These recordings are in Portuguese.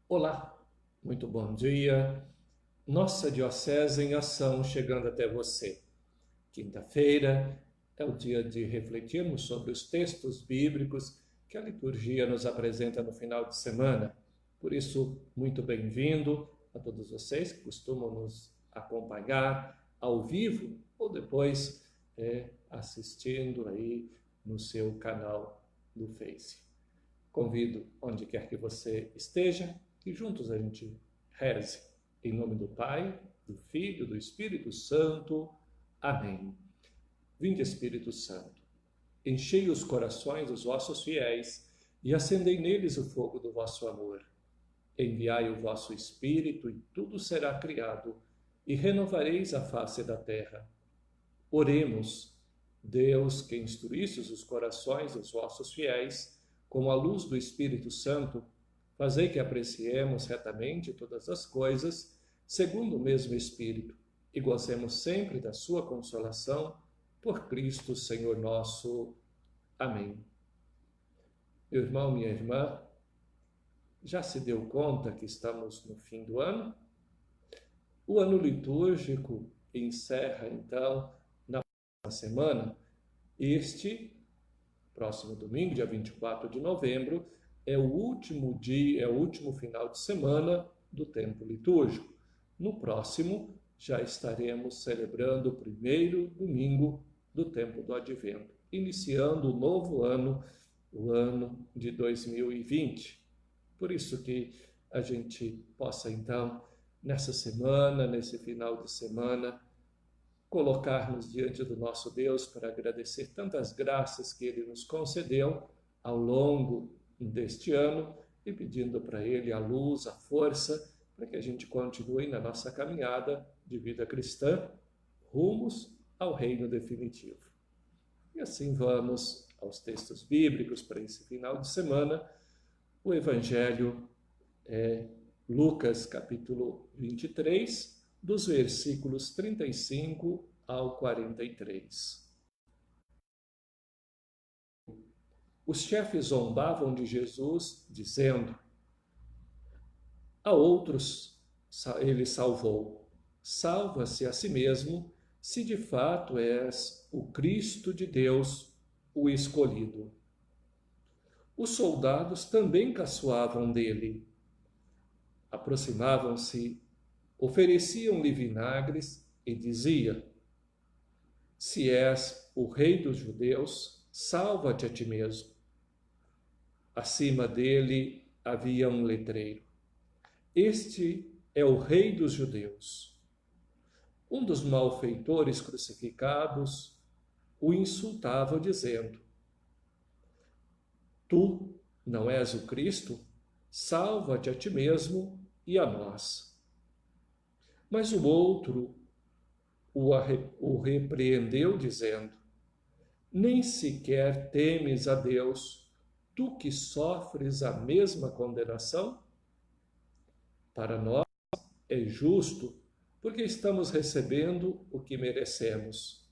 Olá, muito bom dia. Nossa Diocese em Ação chegando até você. Quinta-feira é o dia de refletirmos sobre os textos bíblicos que a liturgia nos apresenta no final de semana. Por isso, muito bem-vindo a todos vocês que costumam nos acompanhar ao vivo ou depois assistindo aí no seu canal do Face. Convido, onde quer que você esteja, que juntos a gente reze. Em nome do Pai, do Filho, do Espírito Santo. Amém. Vinde, Espírito Santo, enchei os corações dos vossos fiéis e acendei neles o fogo do vosso amor. Enviai o vosso Espírito e tudo será criado, e renovareis a face da terra. Oremos. Deus, que instruístes os corações dos vossos fiéis, com a luz do Espírito Santo, fazei que apreciemos retamente todas as coisas, segundo o mesmo Espírito, e gozemos sempre da sua consolação, por Cristo Senhor nosso. Amém. Meu irmão, minha irmã, já se deu conta que estamos no fim do ano? O ano litúrgico encerra, então, na semana. Este próximo domingo, dia 24 de novembro, é o último dia, é o último final de semana do tempo litúrgico. No próximo, já estaremos celebrando o primeiro domingo do tempo do Advento, iniciando o novo ano, o ano de 2020. Por isso que a gente possa, então, nessa semana, nesse final de semana, colocar-nos diante do nosso Deus para agradecer tantas graças que Ele nos concedeu ao longo deste ano e pedindo para Ele a luz, a força, para que a gente continue na nossa caminhada de vida cristã, rumos ao reino definitivo. E assim vamos aos textos bíblicos para esse final de semana. O Evangelho é Lucas, capítulo 23, dos versículos 35 ao 43. Os chefes zombavam de Jesus, dizendo: a outros ele salvou. Salva-se a si mesmo, se de fato és o Cristo de Deus, o escolhido. Os soldados também caçoavam dele. Aproximavam-se, ofereciam-lhe vinagres e dizia: se és o rei dos judeus, salva-te a ti mesmo. Acima dele havia um letreiro: este é o rei dos judeus. Um dos malfeitores crucificados o insultava, dizendo: tu não és o Cristo? Salva-te a ti mesmo e a nós. Mas o outro o repreendeu, dizendo: nem sequer temes a Deus, tu que sofres a mesma condenação? Para nós é justo, porque estamos recebendo o que merecemos.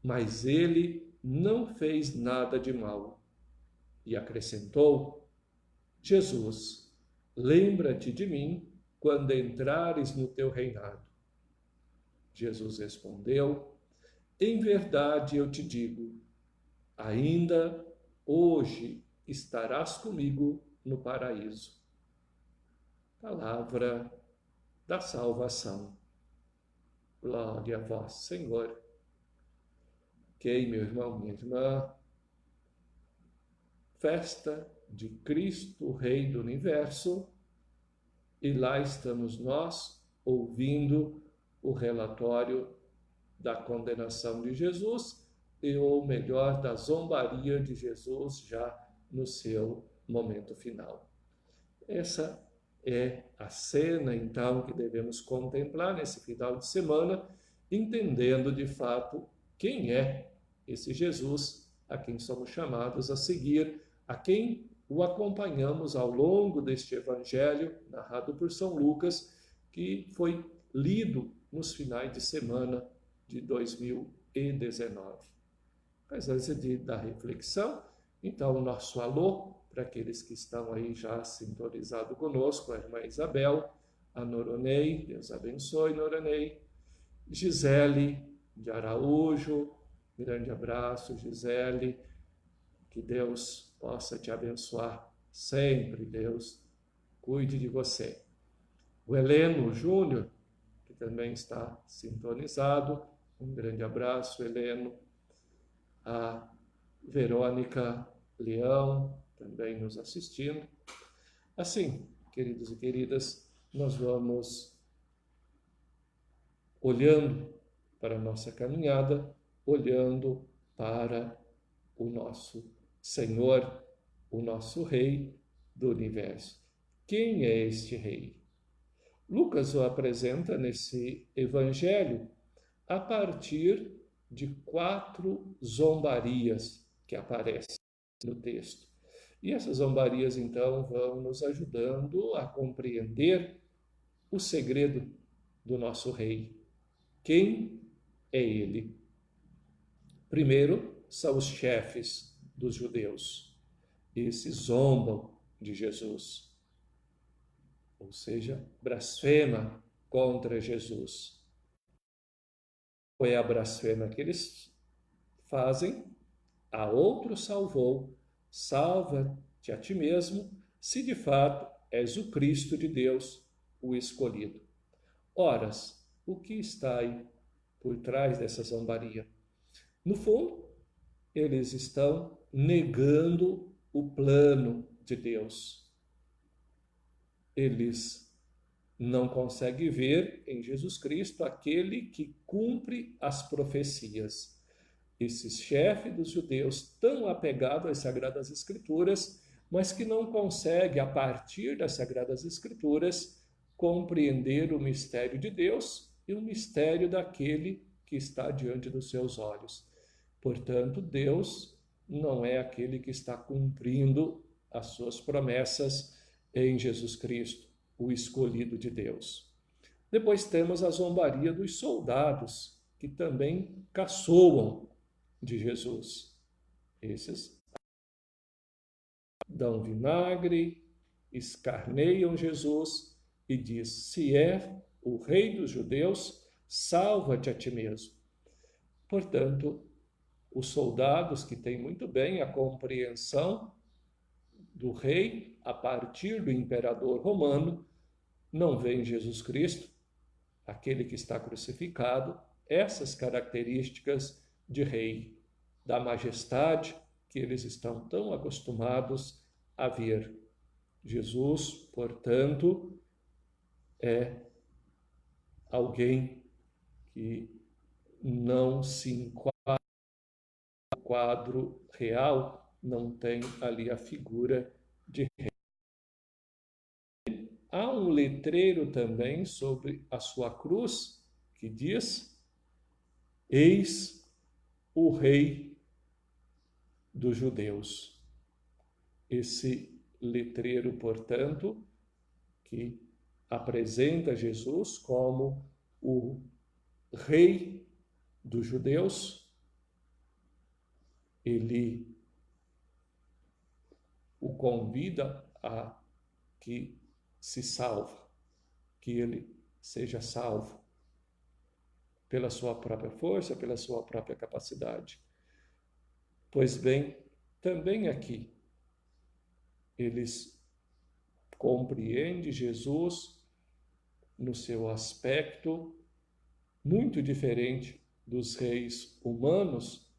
Mas ele não fez nada de mal. E acrescentou: Jesus, lembra-te de mim quando entrares no teu reinado. Jesus respondeu: em verdade eu te digo, ainda hoje estarás comigo no paraíso. Palavra da salvação. Glória a vós, Senhor. Ok, meu irmão, minha irmã, festa de Cristo, Rei do Universo, e lá estamos nós ouvindo o relatório da condenação de Jesus, ou melhor, da zombaria de Jesus já no seu momento final. Essa é a cena, então, que devemos contemplar nesse final de semana, entendendo de fato quem é esse Jesus a quem somos chamados a seguir, a quem o acompanhamos ao longo deste evangelho narrado por São Lucas, que foi lido nos finais de semana de 2019. Mas antes da reflexão, então, o nosso alô para aqueles que estão aí já sintonizados conosco, a irmã Isabel, a Noronei, Deus abençoe, Noronei, Gisele de Araújo, grande abraço, Gisele, que Deus possa te abençoar sempre, Deus cuide de você. O Heleno Júnior, que também está sintonizado, um grande abraço, Heleno. A Verônica Leão, também nos assistindo. Assim, queridos e queridas, nós vamos olhando para a nossa caminhada, olhando para o nosso Senhor, o nosso Rei do Universo. Quem é este Rei? Lucas o apresenta nesse Evangelho a partir de 4 zombarias que aparecem no texto. E essas zombarias, então, vão nos ajudando a compreender o segredo do nosso Rei. Quem é ele? Primeiro, são os chefes dos judeus. Esses zombam de Jesus, ou seja, blasfema contra Jesus. Qual é a blasfema que eles fazem? A outro salvou, salva-te a ti mesmo, se de fato és o Cristo de Deus, o escolhido. Oras, o que está aí por trás dessa zombaria? No fundo, eles estão negando o plano de Deus. Eles não conseguem ver em Jesus Cristo aquele que cumpre as profecias. Esses chefes dos judeus tão apegados às Sagradas Escrituras, mas que não conseguem, a partir das Sagradas Escrituras, compreender o mistério de Deus e o mistério daquele que está diante dos seus olhos. Portanto, Deus não é aquele que está cumprindo as suas promessas em Jesus Cristo, o escolhido de Deus. Depois temos a zombaria dos soldados, que também caçoam de Jesus. Esses dão vinagre, escarneiam Jesus e diz: se é o rei dos judeus, salva-te a ti mesmo. Portanto, os soldados que têm muito bem a compreensão do rei a partir do imperador romano, não veem Jesus Cristo, aquele que está crucificado, essas características de rei, da majestade que eles estão tão acostumados a ver. Jesus, portanto, é alguém que não se enquadra no quadro real, não tem ali a figura de rei. Há um letreiro também sobre a sua cruz que diz: eis o rei dos judeus. Esse letreiro, portanto, que apresenta Jesus como o rei dos judeus, ele o convida a que se salve, que ele seja salvo pela sua própria força, pela sua própria capacidade. Pois bem, também aqui eles compreendem Jesus no seu aspecto muito diferente dos reis humanos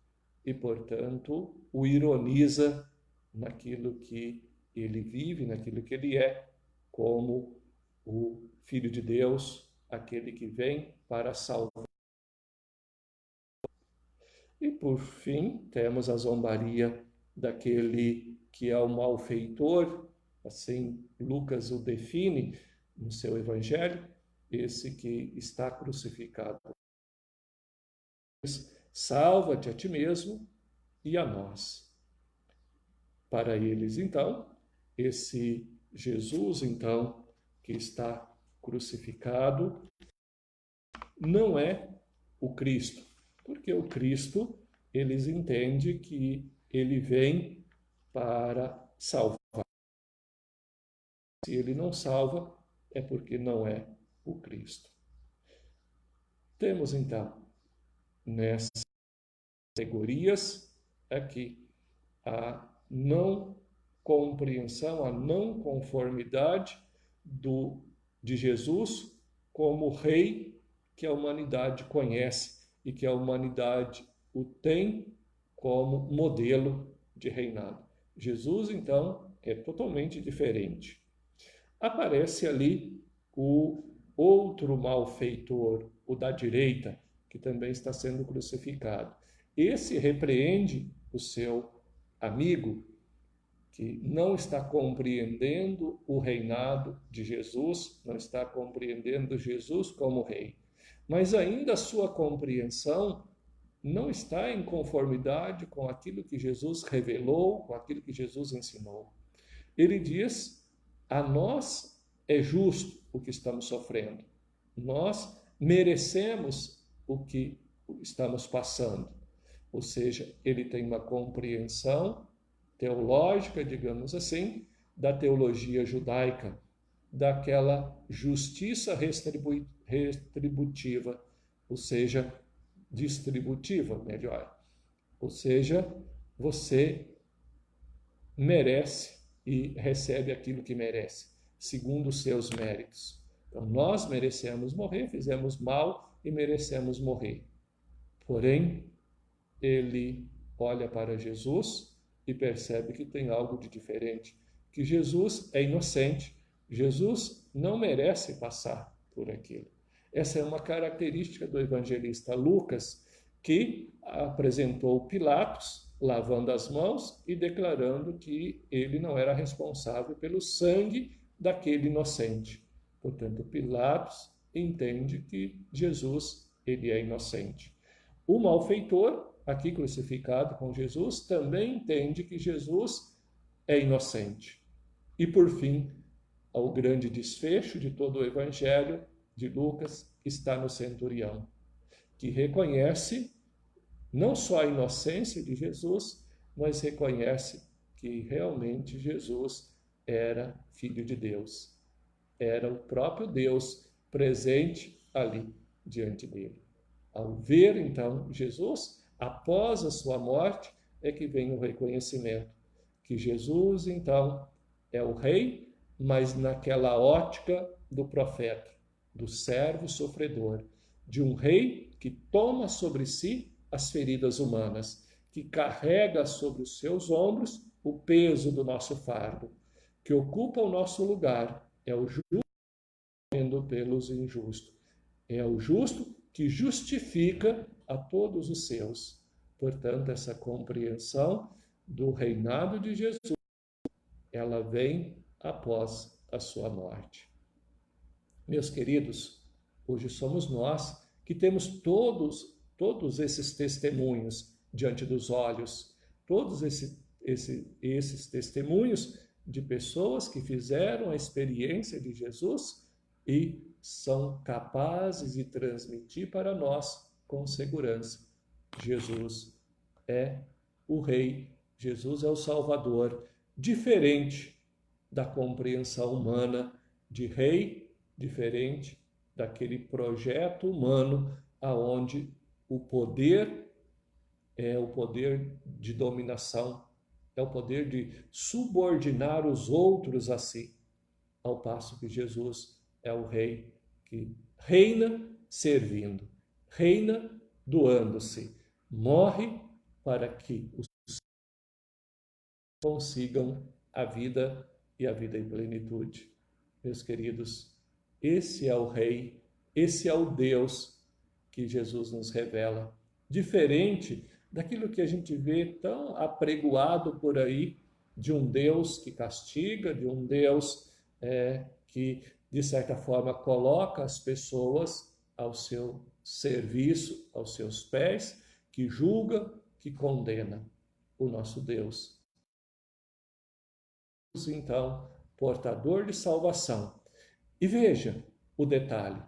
e, portanto, o ironiza naquilo que ele vive, naquilo que ele é, como o Filho de Deus, aquele que vem para salvar. E, por fim, temos a zombaria daquele que é o malfeitor, assim Lucas o define no seu evangelho, esse que está crucificado. Salva-te a ti mesmo e a nós. Para eles, então, esse Jesus, então, que está crucificado, não é o Cristo, porque o Cristo, eles entendem que ele vem para salvar Se ele não salva, é porque não é o Cristo. Temos então, nessas categorias aqui, a não compreensão, a não conformidade de Jesus como rei que a humanidade conhece e que a humanidade o tem como modelo de reinado. Jesus, então, é totalmente diferente. Aparece ali o outro malfeitor, o da direita, que também está sendo crucificado. Esse repreende o seu amigo, que não está compreendendo o reinado de Jesus, não está compreendendo Jesus como rei. Mas ainda a sua compreensão não está em conformidade com aquilo que Jesus revelou, com aquilo que Jesus ensinou. Ele diz: a nós é justo o que estamos sofrendo, nós merecemos o que estamos passando. Ou seja, ele tem uma compreensão teológica, digamos assim, da teologia judaica, daquela justiça retributiva, ou seja, distributiva, melhor. Ou seja, você merece e recebe aquilo que merece, segundo os seus méritos. Então, nós merecemos morrer, fizemos mal e merecemos morrer. Porém, ele olha para Jesus e percebe que tem algo de diferente, que Jesus é inocente, Jesus não merece passar por aquilo. Essa é uma característica do evangelista Lucas, que apresentou Pilatos lavando as mãos e declarando que ele não era responsável pelo sangue daquele inocente. Portanto, Pilatos entende que Jesus ele é inocente. O malfeitor, aqui crucificado com Jesus, também entende que Jesus é inocente. E, por fim, o grande desfecho de todo o evangelho de Lucas está no centurião, que reconhece não só a inocência de Jesus, mas reconhece que realmente Jesus era Filho de Deus. Era o próprio Deus presente ali diante dele. Ao ver, então, Jesus, após a sua morte, é que vem o reconhecimento que Jesus, então, é o rei, mas naquela ótica do profeta, do servo sofredor, de um rei que toma sobre si as feridas humanas, que carrega sobre os seus ombros o peso do nosso fardo, que ocupa o nosso lugar, é o justo morrendo pelos injustos, é o justo que justifica a todos os seus. Portanto, essa compreensão do reinado de Jesus, ela vem após a sua morte. Meus queridos, hoje somos nós que temos todos esses testemunhos diante dos olhos, todos esses testemunhos de pessoas que fizeram a experiência de Jesus e são capazes de transmitir para nós com segurança. Jesus é o Rei, Jesus é o Salvador, diferente da compreensão humana de rei, diferente daquele projeto humano aonde o poder é o poder de dominação, é o poder de subordinar os outros a si, ao passo que Jesus é o rei que reina servindo, reina doando-se, morre para que os consigam a vida e a vida em plenitude. Meus queridos, esse é o Rei, esse é o Deus que Jesus nos revela, diferente daquilo que a gente vê tão apregoado por aí, de um Deus que castiga, de um Deus que, de certa forma, coloca as pessoas ao seu serviço, aos seus pés, que julga, que condena. O nosso Deus, então, portador de salvação. E veja o detalhe: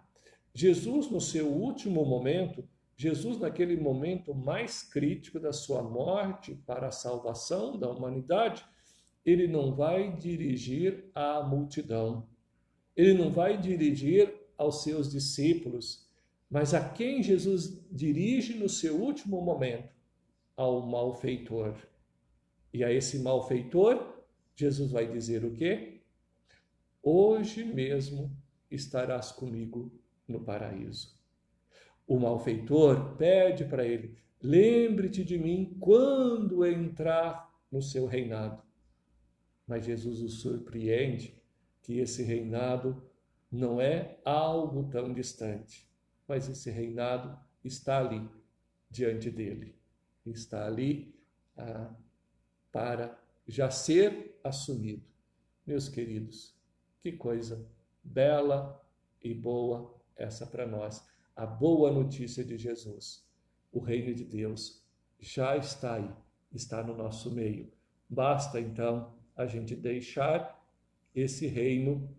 Jesus, no seu último momento, Jesus, naquele momento mais crítico da sua morte para a salvação da humanidade, ele não vai dirigir à multidão, ele não vai dirigir aos seus discípulos, mas a quem Jesus dirige no seu último momento? Ao malfeitor. E a esse malfeitor, Jesus vai dizer o quê? Hoje mesmo estarás comigo no paraíso. O malfeitor pede para ele: lembre-te de mim quando entrar no seu reinado. Mas Jesus o surpreende que esse reinado não é algo tão distante, mas esse reinado está ali, diante dele. Está ali para já ser assumido. Meus queridos, que coisa bela e boa essa para nós. A boa notícia de Jesus. O reino de Deus já está aí, está no nosso meio. Basta então a gente deixar esse reino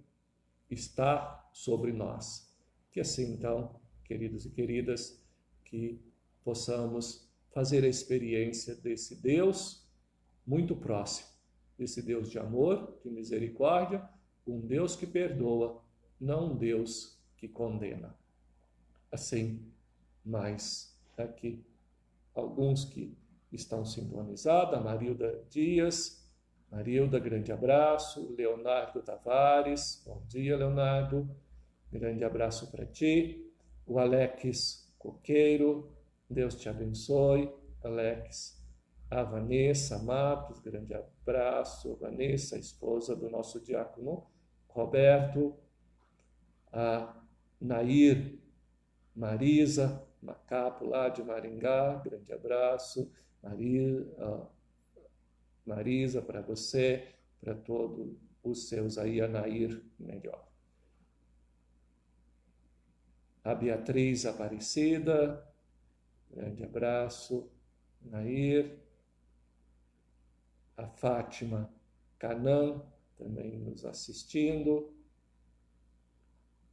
estar sobre nós. Que assim então, queridos e queridas, que possamos fazer a experiência desse Deus muito próximo, desse Deus de amor, de misericórdia, um Deus que perdoa, não um Deus que condena. Assim, mas aqui alguns que estão sintonizados, a Marilda Dias. Marilda, grande abraço. Leonardo Tavares, bom dia, Leonardo. Grande abraço para ti. O Alex Coqueiro, Deus te abençoe. Alex. A Vanessa Matos, grande abraço. Vanessa, esposa do nosso diácono Roberto. A Nair Marisa Macapo, lá de Maringá, grande abraço. Marisa, para você, para todos os seus aí, a Nair, melhor. A Beatriz Aparecida, grande abraço. Nair. A Fátima Canã, também nos assistindo.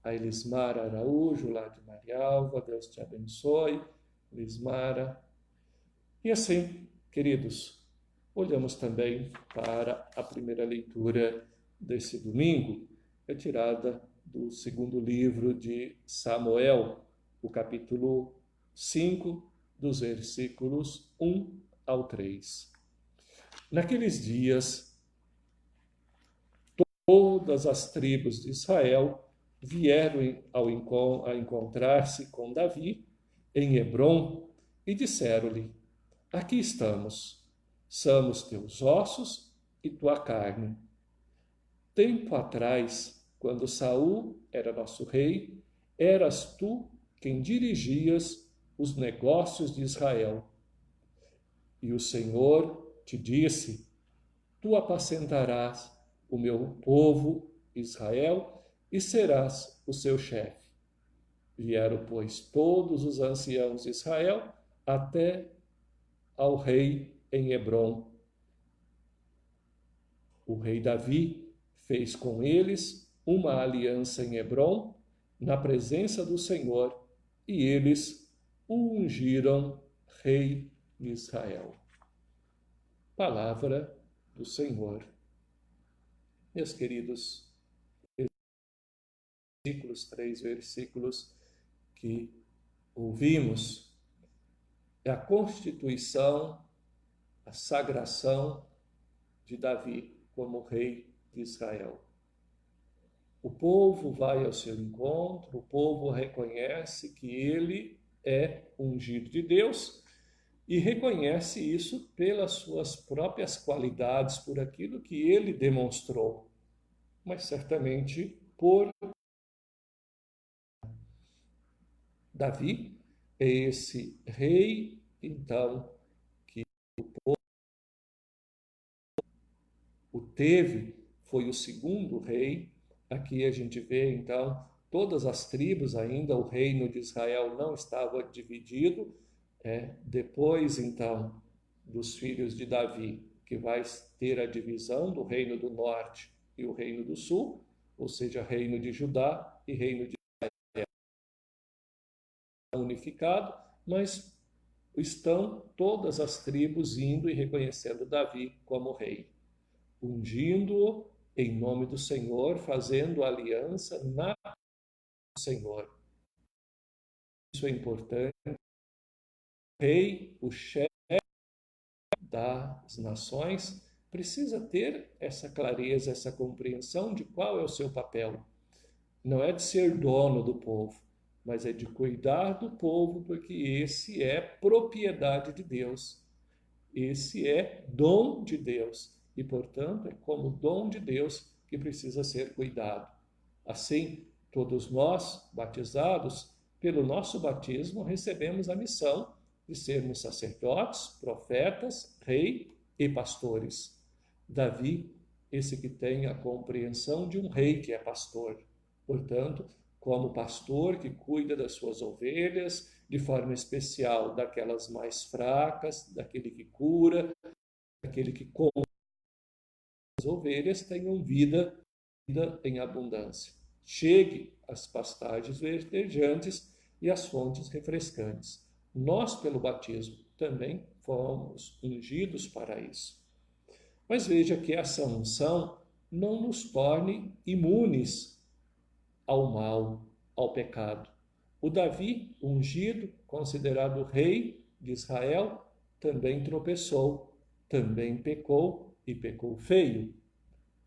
A Elismara Araújo, lá de Marialva, Deus te abençoe, Elismara. E assim, queridos, olhamos também para a primeira leitura desse domingo, retirada do segundo livro de Samuel, o capítulo 5, dos versículos 1 ao 3. Naqueles dias, todas as tribos de Israel vieram a encontrar-se com Davi em Hebrom e disseram-lhe: aqui estamos, somos teus ossos e tua carne. Tempo atrás, quando Saul era nosso rei, eras tu quem dirigias os negócios de Israel. E o Senhor te disse: tu apacentarás o meu povo Israel e serás o seu chefe. Vieram, pois, todos os anciãos de Israel até ao rei em Hebrom. O rei Davi fez com eles uma aliança em Hebrom, na presença do Senhor, e eles o ungiram rei de Israel. Palavra do Senhor. Meus queridos, três versículos que ouvimos, é a constituição, a sagração de Davi como rei de Israel. O povo vai ao seu encontro, o povo reconhece que ele é ungido de Deus e reconhece isso pelas suas próprias qualidades, por aquilo que ele demonstrou, mas certamente por Davi, é esse rei, então, que o teve, foi o segundo rei. Aqui a gente vê, então, todas as tribos ainda, o reino de Israel não estava dividido. Depois, então, dos filhos de Davi, que vai ter a divisão do reino do norte e o reino do sul, ou seja, reino de Judá e reino de unificado, mas estão todas as tribos indo e reconhecendo Davi como rei. ungindo-o em nome do Senhor, fazendo aliança na do Senhor. Isso é importante. O rei, o chefe das nações, precisa ter essa clareza, essa compreensão de qual é o seu papel. Não é de ser dono do povo, mas é de cuidar do povo, porque esse é propriedade de Deus. Esse é dom de Deus e, portanto, é como dom de Deus que precisa ser cuidado. Assim, todos nós, batizados, pelo nosso batismo, recebemos a missão de sermos sacerdotes, profetas, rei e pastores. Davi, esse que tem a compreensão de um rei que é pastor. Portanto, como pastor que cuida das suas ovelhas, de forma especial daquelas mais fracas, daquele que cura, daquele que come as ovelhas, tenham vida em abundância. Chegue às pastagens verdejantes e às fontes refrescantes. Nós, pelo batismo, também fomos ungidos para isso. Mas veja que essa unção não nos torne imunes ao mal, ao pecado. O Davi, ungido, considerado rei de Israel, também tropeçou, também pecou e pecou feio.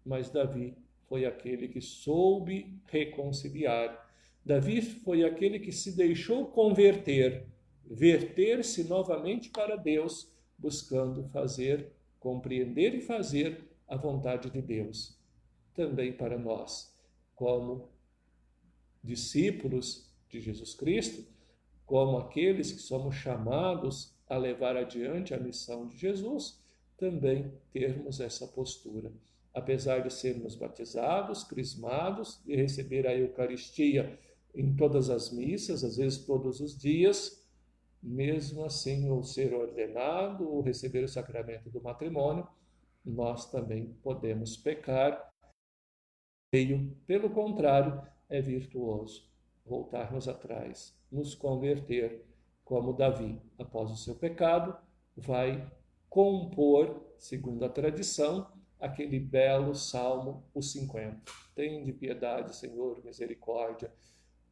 Mas Davi foi aquele que soube reconciliar. Davi foi aquele que se deixou converter, verter-se novamente para Deus, buscando fazer, compreender e fazer a vontade de Deus. Também para nós, como discípulos de Jesus Cristo, como aqueles que somos chamados a levar adiante a missão de Jesus, também termos essa postura. Apesar de sermos batizados, crismados e receber a Eucaristia em todas as missas, às vezes todos os dias, mesmo assim, ou ser ordenado, ou receber o sacramento do matrimônio, nós também podemos pecar. Pelo contrário, é virtuoso voltarmos atrás, nos converter, como Davi, após o seu pecado, vai compor, segundo a tradição, aquele belo salmo, o 50. Tende piedade, Senhor, misericórdia.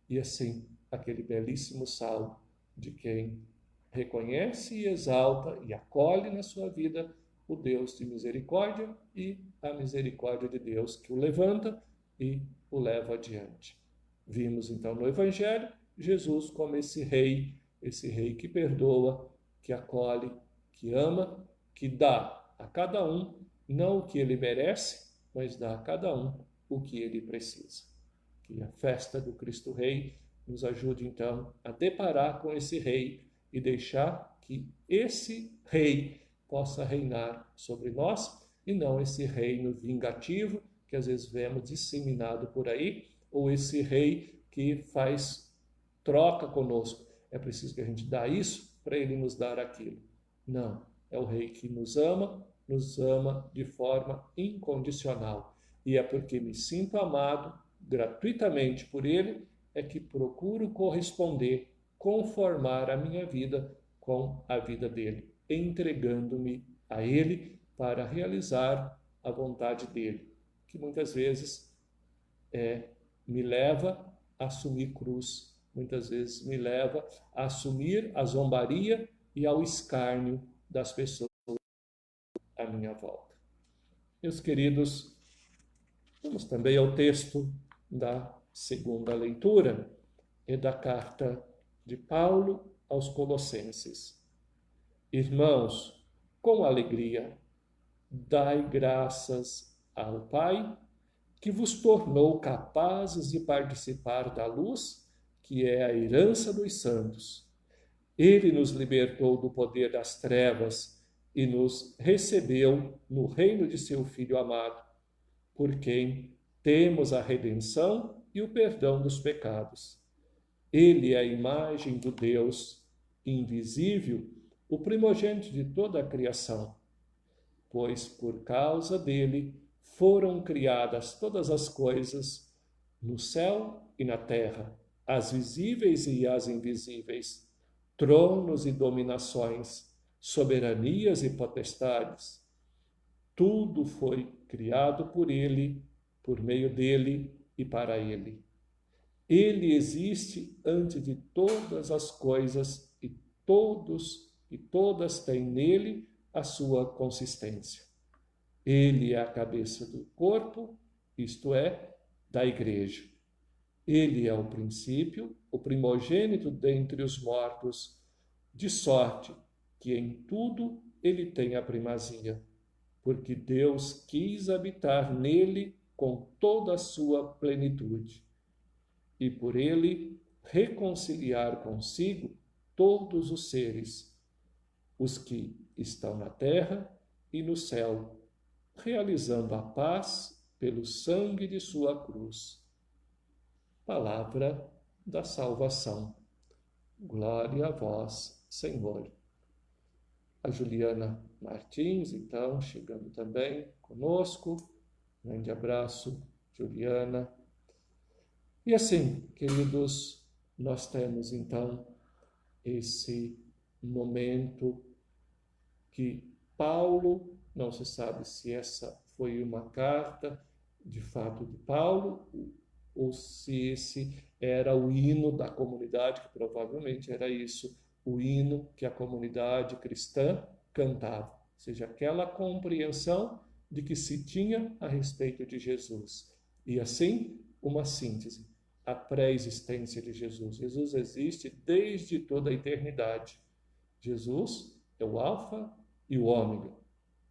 E assim, aquele belíssimo salmo de quem reconhece e exalta e acolhe na sua vida o Deus de misericórdia e a misericórdia de Deus que o levanta e o leva adiante. Vimos então no Evangelho Jesus como esse rei que perdoa, que acolhe, que ama, que dá a cada um não o que ele merece, mas dá a cada um o que ele precisa. Que a festa do Cristo Rei nos ajude então a deparar com esse rei e deixar que esse rei possa reinar sobre nós e não esse reino vingativo que às vezes vemos disseminado por aí, ou esse rei que faz troca conosco. É preciso que a gente dê isso para ele nos dar aquilo. Não, é o rei que nos ama de forma incondicional. E é porque me sinto amado gratuitamente por ele, é que procuro corresponder, conformar a minha vida com a vida dele, entregando-me a ele para realizar a vontade dele, que muitas vezes me leva a assumir cruz, muitas vezes me leva a assumir a zombaria e ao escárnio das pessoas à minha volta. Meus queridos, vamos também ao texto da segunda leitura, e da carta de Paulo aos Colossenses. Irmãos, com alegria, dai graças ao Pai, que vos tornou capazes de participar da luz, que é a herança dos santos. Ele nos libertou do poder das trevas e nos recebeu no reino de seu Filho amado, por quem temos a redenção e o perdão dos pecados. Ele é a imagem do Deus invisível, o primogênito de toda a criação, pois por causa dele foram criadas todas as coisas no céu e na terra, as visíveis e as invisíveis, tronos e dominações, soberanias e potestades. Tudo foi criado por ele, por meio dele e para ele. Ele existe antes de todas as coisas e todas têm nele a sua consistência. Ele é a cabeça do corpo, isto é, da igreja. Ele é o princípio, o primogênito dentre os mortos, de sorte que em tudo ele tem a primazia, porque Deus quis habitar nele com toda a sua plenitude, e por ele reconciliar consigo todos os seres, os que estão na terra e no céu, realizando a paz pelo sangue de sua cruz. Palavra da salvação. Glória a vós, Senhor. A Juliana Martins, então, chegando também conosco. Grande abraço, Juliana. E assim, queridos, nós temos então esse momento que Paulo, não se sabe se essa foi uma carta de fato de Paulo, ou se esse era o hino da comunidade, que provavelmente era isso, o hino que a comunidade cristã cantava, ou seja, aquela compreensão de que se tinha a respeito de Jesus. E assim, uma síntese, a pré-existência de Jesus. Jesus existe desde toda a eternidade. Jesus é o alfa e o ômega.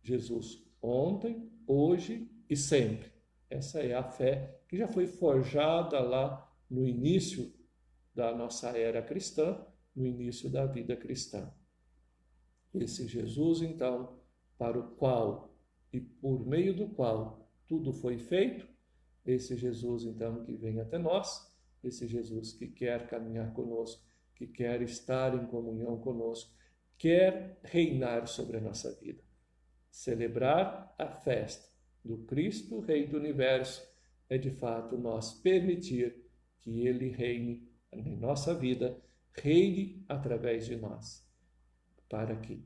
Jesus ontem, hoje e sempre. Essa é a fé que já foi forjada lá no início da nossa era cristã, no início da vida cristã. Esse Jesus, então, para o qual e por meio do qual tudo foi feito, esse Jesus, então, que vem até nós, esse Jesus que quer caminhar conosco, que quer estar em comunhão conosco, quer reinar sobre a nossa vida. Celebrar a festa do Cristo, Rei do Universo, é de fato nós permitir que Ele reine em nossa vida, reine através de nós, para que,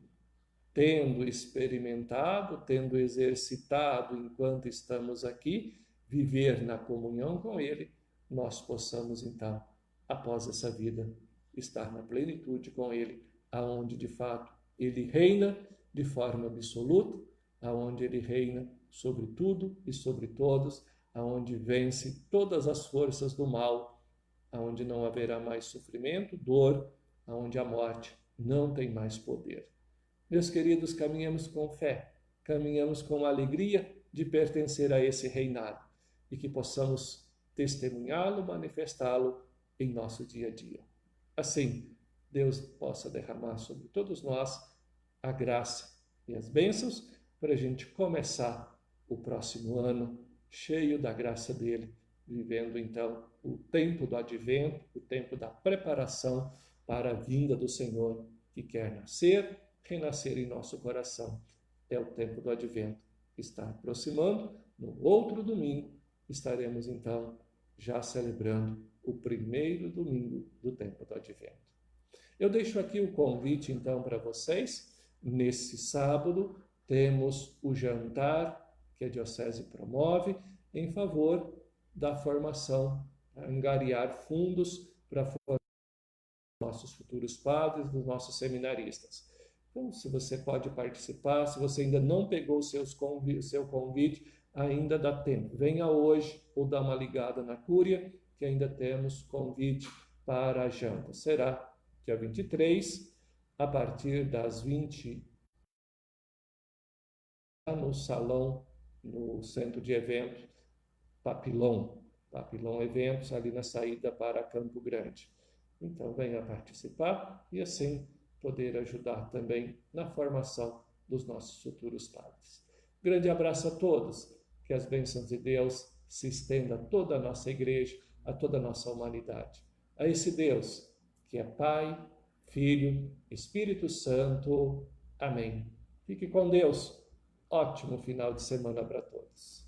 tendo experimentado, tendo exercitado enquanto estamos aqui, viver na comunhão com Ele, nós possamos então, após essa vida, estar na plenitude com Ele, aonde de fato Ele reina de forma absoluta, aonde Ele reina sobre tudo e sobre todos, aonde vence todas as forças do mal, aonde não haverá mais sofrimento, dor, aonde a morte não tem mais poder. Meus queridos, caminhamos com fé, caminhamos com alegria de pertencer a esse reinado e que possamos testemunhá-lo, manifestá-lo em nosso dia a dia. Assim, Deus possa derramar sobre todos nós a graça e as bênçãos para a gente começar o próximo ano cheio da graça dele, vivendo então o tempo do advento, o tempo da preparação para a vinda do Senhor, que quer nascer, renascer em nosso coração. É o tempo do advento que está aproximando. No outro domingo estaremos então já celebrando o primeiro domingo do tempo do advento. Eu deixo aqui o convite então para vocês. Nesse sábado temos o jantar que a Diocese promove em favor da formação, angariar fundos para formar nossos futuros padres, dos nossos seminaristas. Então, se você pode participar, se você ainda não pegou seu convite, ainda dá tempo. Venha hoje ou dá uma ligada na Cúria, que ainda temos convite para a janta. Será dia 23, a partir das 20 no salão, no centro de eventos Papillon Eventos, ali na saída para Campo Grande. Então venha participar e assim poder ajudar também na formação dos nossos futuros padres. Grande abraço a todos, que as bênçãos de Deus se estendam a toda a nossa igreja, a toda a nossa humanidade. A esse Deus, que é Pai, Filho, Espírito Santo. Amém. Fique com Deus. Ótimo final de semana para todos.